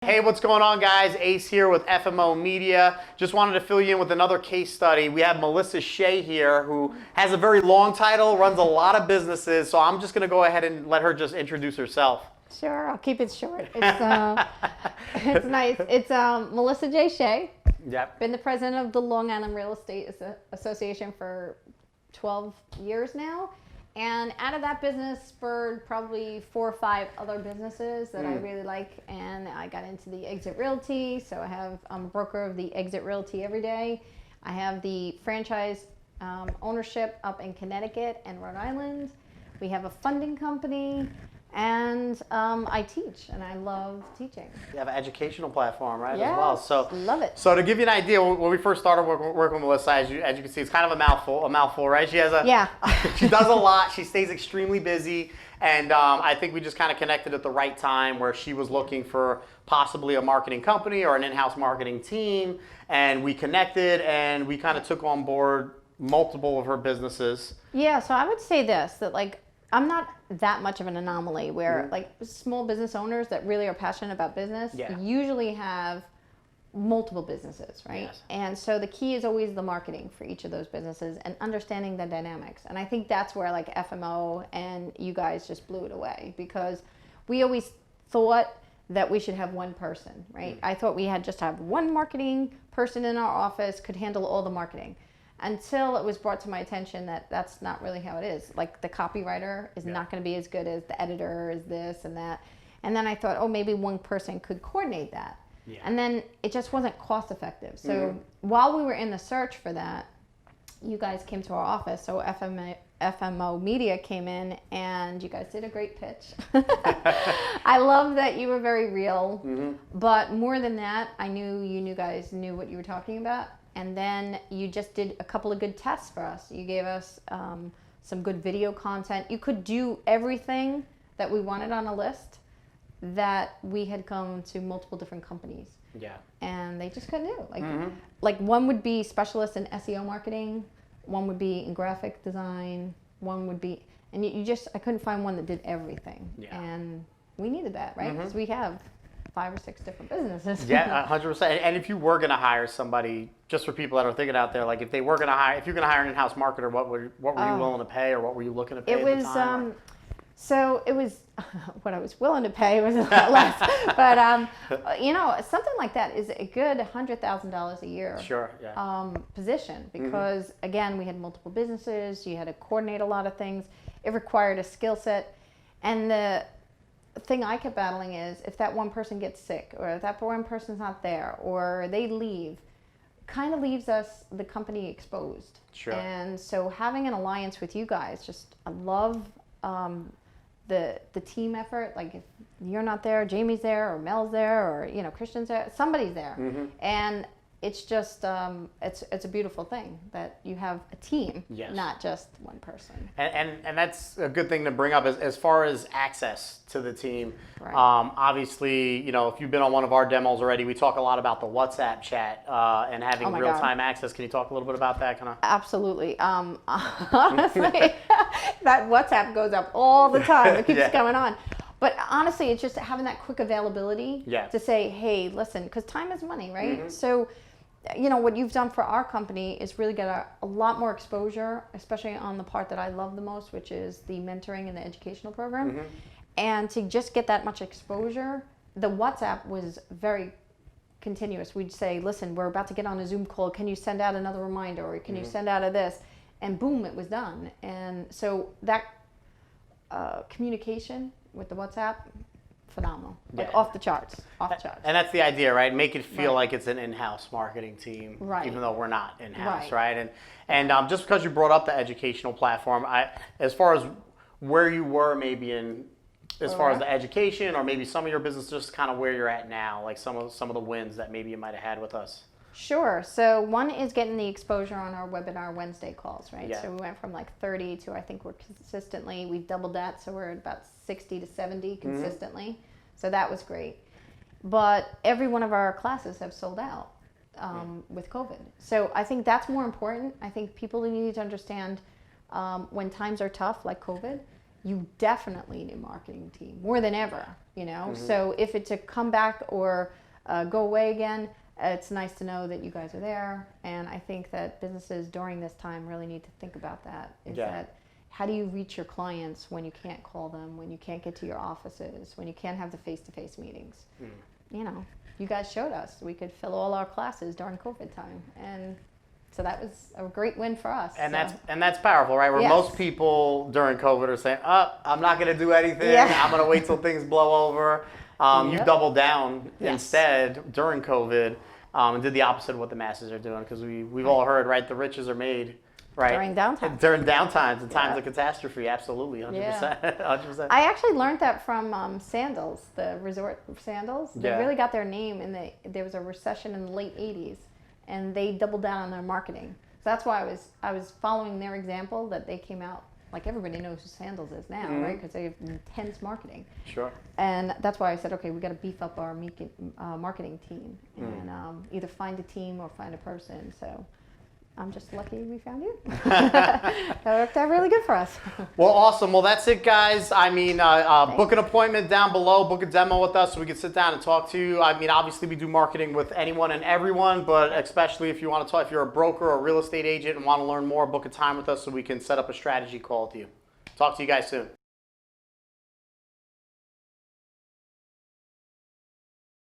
Hey, what's going on, guys? Ace here with FMO Media. Just wanted to fill you in with another case study. We have Melissa Shea here, who has a very long title, runs a lot of businesses. So I'm just going to go ahead and let her just introduce herself. Sure, I'll keep it short. It's nice. It's Melissa J. Shea. Yep. Been the president of the Long Island Real Estate Association for 12 years now. And out of that business spurred probably 4 or 5 other businesses that I really like. And I got into the Exit Realty. So I'm a broker of the Exit Realty every day. I have the franchise ownership up in Connecticut and Rhode Island. We have a funding company. And I teach, and I love teaching. You have an educational platform, right, yes, as well. So love it. So to give you an idea, when we first started working with Melissa, as you can see, it's kind of a mouthful, right? She has she does a lot. She stays extremely busy, and I think we just kind of connected at the right time where she was looking for possibly a marketing company or an in-house marketing team, and we connected, and we kind of took on board multiple of her businesses. Yeah, so I would say this, that like, I'm not that much of an anomaly where like small business owners that really are passionate about business usually have multiple businesses, right? Yes. And so the key is always the marketing for each of those businesses and understanding the dynamics. And I think that's where like FMO and you guys just blew it away, because we always thought that we should have one person, right? I thought we had just to have one marketing person in our office could handle all the marketing. Until it was brought to my attention that that's not really how it is. Like the copywriter is not going to be as good as the editor, is this and that. And then I thought, oh, maybe one person could coordinate that. Yeah. And then it just wasn't cost effective. So while we were in the search for that, you guys came to our office. So FMO Media came in and you guys did a great pitch. I love that you were very real. But more than that, I knew you guys knew what you were talking about. And then you just did a couple of good tests for us. You gave us some good video content. You could do everything that we wanted on a list that we had come to multiple different companies. Yeah. And they just couldn't do. Like one would be specialist in SEO marketing, one would be in graphic design, one would be, and I couldn't find one that did everything. Yeah. And we needed that, right? Because we have 5 or 6 different businesses. Yeah, 100%. And if you were going to hire somebody, just for people that are thinking out there, like if you're going to hire an in-house marketer, what were you willing to pay, or what were you looking to pay at the time? So it was what I was willing to pay was a lot less, but something like that is a good $100,000 a year. Sure. Yeah. Position, because again, we had multiple businesses. You had to coordinate a lot of things. It required a skill set, and the thing I kept battling is if that one person gets sick, or if that one person's not there, or they leave, kind of leaves us, the company, exposed. Sure. And so having an alliance with you guys, I love the team effort. Like if you're not there, Jamie's there, or Mel's there, or Christian's there, somebody's there. And it's just it's a beautiful thing that you have a team, not just one person. And that's a good thing to bring up as far as access to the team. Right. Obviously, if you've been on one of our demos already, we talk a lot about the WhatsApp chat and having real-time access. Can you talk a little bit about that? Absolutely. Honestly, that WhatsApp goes up all the time. It keeps coming on. But honestly, it's just having that quick availability to say, hey, listen, because time is money, right? So, what you've done for our company is really get a lot more exposure, especially on the part that I love the most, which is the mentoring and the educational program. And to just get that much exposure, the WhatsApp was very continuous. We'd say, listen, we're about to get on a Zoom call. Can you send out another reminder, or can you send out a this? And boom, it was done. And so that communication with the WhatsApp, phenomenal. Like off the charts. And that's the idea, right? Make it feel like it's an in-house marketing team, even though we're not in-house, right? And just because you brought up the educational platform, as far as where you were maybe as far as the education, or maybe some of your business, just kind of where you're at now, like some of the wins that maybe you might have had with us. Sure. So one is getting the exposure on our webinar Wednesday calls, right? Yeah. So we went from like 30 to, I think we've doubled that. So we're at about 60 to 70 consistently. So that was great. But every one of our classes have sold out with COVID. So I think that's more important. I think people need to understand when times are tough, like COVID, you definitely need a marketing team more than ever, you know? So if it's to come back or go away again, it's nice to know that you guys are there. And I think that businesses during this time really need to think about that. That how do you reach your clients when you can't call them, when you can't get to your offices, when you can't have the face-to-face meetings? You know, you guys showed us we could fill all our classes during COVID time, and so that was a great win for us. And that's powerful, right? Where most people during COVID are saying, "Oh, I'm not going to do anything. I'm going to wait till things blow over." You doubled down instead during COVID and did the opposite of what the masses are doing, because we've all heard, right? The riches are made. Right. During downtime. During downtimes and times of catastrophe, absolutely, 100%. 100%. I actually learned that from Sandals, the resort Sandals. They really got their name, and there was a recession in the late 80s, and they doubled down on their marketing. So that's why I was following their example, that they came out, like everybody knows who Sandals is now, right? Because they have intense marketing. Sure. And that's why I said, okay, we got to beef up our marketing team and either find a team or find a person. So I'm just lucky we found you. That worked out really good for us. Well, awesome. Well, that's it, guys. I mean, book an appointment down below. Book a demo with us so we can sit down and talk to you. I mean, obviously, we do marketing with anyone and everyone, but especially if you want to talk, if you're a broker or a real estate agent and want to learn more, book a time with us so we can set up a strategy call with you. Talk to you guys soon.